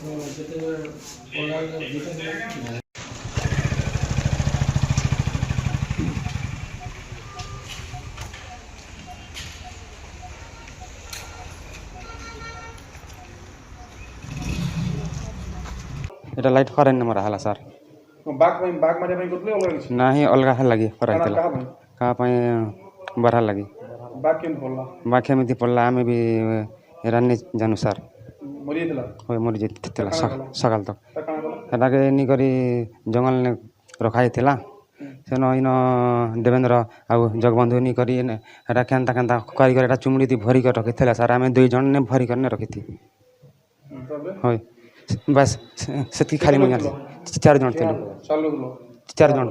এটা লাইট করেন মরা হলা স্যার ବାଘ ମାରିବା ପାଇଁ କରିଥିଲେ ଅଲଗା କିଛି ନାହିଁ ଅଲଗା ହେ ଲାଗି କରା କାଣା ହେଇଥିଲା କାହା ପାଇଁ କାହା ପାଇଁ ବରା ଲାଗି ବାଘ କେମିତି ପଡିଲା ବାକି ଏମିତି ପଡ଼ିଲା ଆମେ ବି ରାନି ଜାନୁ ସାର୍ ମରିଯାଇଥିଲା ହୋଇ ମରିଯାଇଥିଲା କାଣା କଲ ସକାଳ ତକ ତା କାଣା କଲ ସେଟାକେ ନେଇକରି ଜଙ୍ଗଲରେ ରଖା ହେଇଥିଲା ସେନ ଇନ ଦେବେନ୍ଦ୍ର ଆଉ ଜଗବନ୍ଧୁ ନେଇକରି ସେଟା କେନ୍ତା କେନ୍ତା କରିକରି ଏଟା ଚୁମୁଡ଼ି ଭରିକରି ରଖିଥିଲା ସାର୍ ଆମେ 2 ଜଣ ଭରିକରି ରଖିଥି ତାପରେ ହଇ ବାସ୍ ସେତିକି ଖାଲି କେତେ ମୁଁ ଲୋକ ଥିଲ ଜାଣିଛି 4 ଜଣ ଥିଲୁ ଚାଲୁ ଥିଲ 4 ଜଣ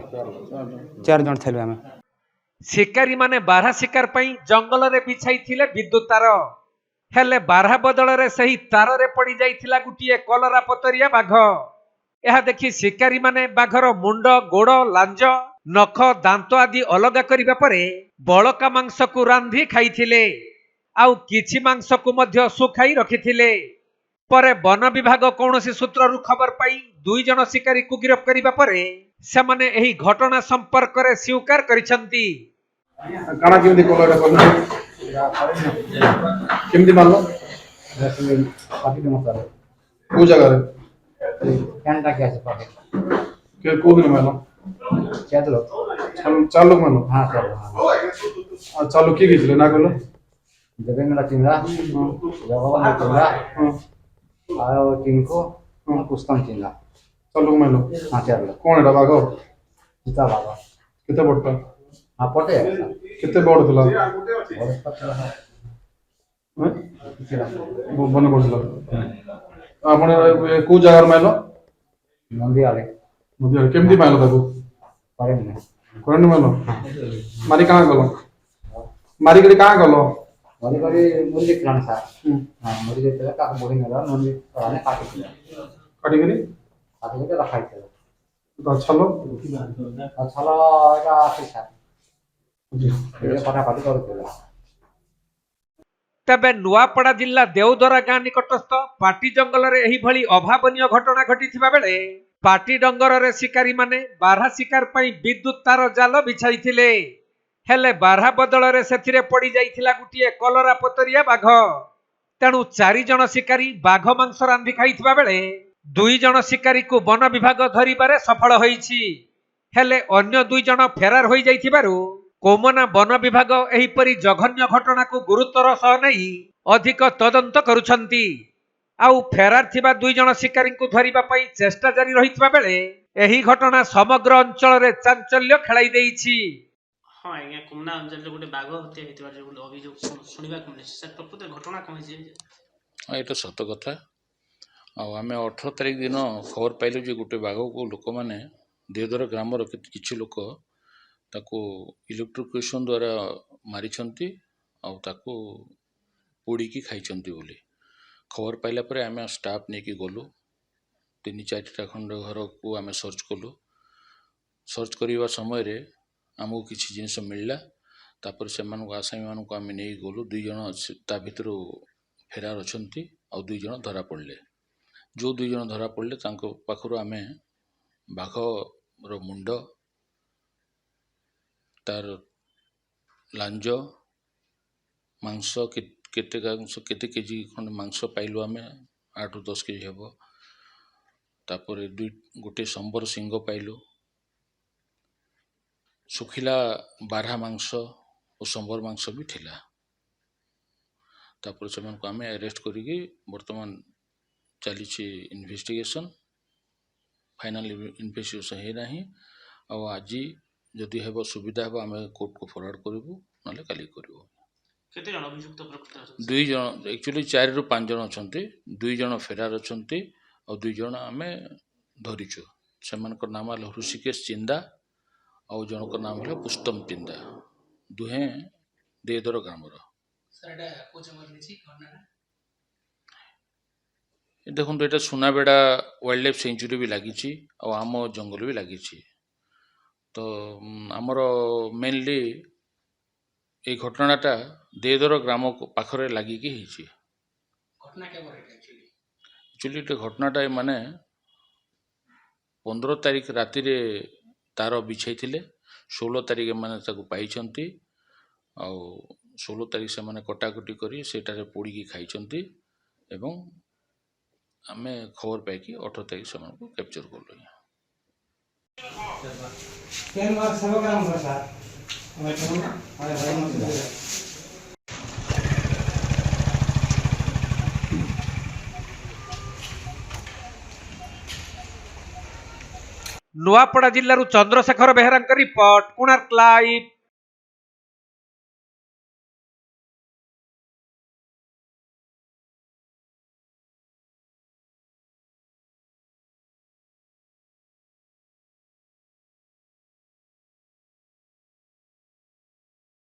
4 ଜଣ ଥିଲୁ ଆମେ ଶିକାରୀ ମାନେ ବାରହା ଶିକାର ପାଇଁ ଜଙ୍ଗଲରେ ବିଛାଇଥିଲେ ବିଦ୍ୟୁତ ତାର ହେଲେ ବାରହା ବଦଳରେ ସେହି ତାରରେ ପଡ଼ି ଯାଇଥିଲା ଗୋଟିଏ କଲରା ପତରିଆ ବାଘ। ଏହା ଦେଖି ଶିକାରୀ ମାନେ ବାଘର ମୁଣ୍ଡ ଗୋଡ଼ ଲାଞ୍ଜ ନଖ ଦାନ୍ତ ଆଦି ଅଲଗା କରିବା ପରେ ବଳକା ମାଂସକୁ ରାନ୍ଧି ଖାଇଥିଲେ ଆଉ କିଛି ମାଂସକୁ ମଧ୍ୟ ଶୁଖାଇ ରଖିଥିଲେ। ପରେ ବନ ବିଭାଗ କୌଣସି ସୂତ୍ରରୁ ଖବର ପାଇ 2 ଜଣ ଶିକାରୀକୁ ଗିରଫ କରିବା ପରେ ସେମାନେ ଏହି ଘଟଣା ସମ୍ପର୍କରେ ସ୍ୱୀକାର କରିଛନ୍ତି। କାଣା କେମିତି କଲ ଏଟା କଲ କେମିତି ମାରଲ କୋଉ ଜାଗାରେ କୋଉ ଦିନ ମାରଲ ଚାଲୁ ମାରଲ ଆଉ ଚାଲୁ କିଏ ଗେଇଥିଲେ ନା କହିଲ ଦେବେନ୍ଦ୍ର ଚିହ୍ନା ଜଗବନ୍ଧୁ ଚିହ୍ନା ଆଉ ଟିଙ୍କୁ ପୁଷ୍ପମ ଚିହ୍ନା ଚାଲୁକୁ ମାରଲ ଚାଲ କଣ ଏଟା ବାଘ ଚିତା ବାବା କେତେ ବଡଟା ପଟେ କେତେ ବଡ ଥିଲା ବନ ପଡିଥିଲା ଆପଣ କୋଉ ଜାଗାରେ ମାଇଲ ନନ୍ଦୀ ଆଡ଼େ କେମିତି ମାଇଲ ତାକୁ କରେନି କରେଣ୍ଟ ମାଇଲ ମାରି କାଣା କଲ ମାରିକରି କାଣା କଲ କରି କରି ମୁରି ଯାଇଥିଲା ସାର୍ ମୁରି ଯାଇଥିଲା ତାକୁ ବହି ନେଲା ନନ୍ଦୀ କାଟିଥିଲା କାଟିକରି କାଟିକି ରଖାଇଥିଲା ଛାଲ ଛାଲ ଏଇଟା ଅଛି ସାର୍ କଟାକଟି କରୁଥିଲା। ତେବେ ନୂଆପଡ଼ା ଜିଲ୍ଲା ଦେଓଦରା ଗାଁ ନିକଟସ୍ଥ ପାଟି ଜଙ୍ଗଲରେ ଏହିଭଳି ଅଭାବନୀୟ ଘଟଣା ଘଟିଥିବା ବେଳେ ପାଟି ଡଙ୍ଗରରେ ଶିକାରୀମାନେ ବାରହା ଶିକାର ପାଇଁ ବିଦ୍ୟୁତ ତାର ଜାଲ ବିଛାଇଥିଲେ ହେଲେ ବାରହା ବଦଳରେ ସେଥିରେ ପଡ଼ି ଯାଇଥିଲା ଗୋଟିଏ କଲରା ପତରିଆ ବାଘ। ତେଣୁ 4 ଜଣ ଶିକାରୀ ବାଘ ମାଂସ ରାନ୍ଧି ଖାଇଥିବା ବେଳେ 2 ଜଣ ଶିକାରୀକୁ ବନ ବିଭାଗ ଧରିବାରେ ସଫଳ ହୋଇଛି ହେଲେ ଅନ୍ୟ 2 ଜଣ ଫେରାର ହୋଇଯାଇଥିବାରୁ କୋମନା ବନ ବିଭାଗ ଏହିପରି ଜଘନ୍ୟ ଘଟଣାକୁ ଗୁରୁତର ସହ ନେଇ ଅଧିକ ତଦନ୍ତ କରୁଛନ୍ତି ଆଉ ଫେରାର ଥିବା 2 ଜଣ ଶିକାରୀଙ୍କୁ ଧରିବା ପାଇଁ ଚେଷ୍ଟା ଜାରି ରହିଥିବା ବେଳେ ଏହି ଘଟଣା ସମଗ୍ର ଅଞ୍ଚଳରେ ଚାଞ୍ଚଲ୍ୟ ଖେଳାଇ ଦେଇଛି। हाँ आज्ञा कुमना अंचल गोटे बाघ हत्या होता गोटे अभियोग शुणा मिली सर प्रकृत घटना कौन ये सत कथा आम 18 तारिख दिन खबर पाइलु जे गोटे बाघ को लोक मैंने देवदर ग्रामर किसी लोक इलेक्ट्रिकेशन द्वारा मारी पोड़ी खाई बोली खबर पाइला पर आम स्टाफ नहीं गलु 3-4टा खंड घर को आम सर्च कलु सर्च करने समय आमको किसी जिनस मिलला तापर से आसामी मान आम नहीं गलु 2 जन ता भर फेरार अच्छा आउ 2 जन धरा पड़े जो 2 जन धरा पड़े पाखर आम बाघर मुंड तार लांज मांस केते केजी खंड मांस पाइलु आम 8-10 केजी हे तापर गोटे संबर सिंह पाइलु सुखिला बारहा मांस और संबर मांस भी थिला तापर से आम अरेस्ट करिकी वर्तमान चली इन्वेस्टिगेशन फाइनल इन्वेस्टिगेशन है ना आज जदि हे सुविधा हे आम कोर्ट को फरवर्ड करूँ ना काली करूँ 2 जन एक्चुअली 4 ରୁ 5 जन अच्छा 2 जन फेरार अच्छा और 2 जन आम धरीचु से नाम है ऋषिकेश चिंदा और जनक नाम है पुष्टम चिंदा दुहे देदर ग्रामर देखो ये सुनाबेड़ा वाइल्ड लाइफ सेंचुरी भी लगी आम जंगल भी लगी तो आमर मेनली ये घटनाटा देदर ग्राम पाखरे लगिकी एक्चुअली घटनाटा माने 15 तारिख राति रे तार बिछाई 16 तारिख मैंने पाई 16 तारिख से मैंने कटाकटी करी सेटारे पोड़ी खाई एवं आमे खबर पाई 18 तारिख से कैप्चर कलु। नुआपड़ा जिल्लारू चंद्रशेखर बेहेरा रिपोर्ट कोणार्क लाइव।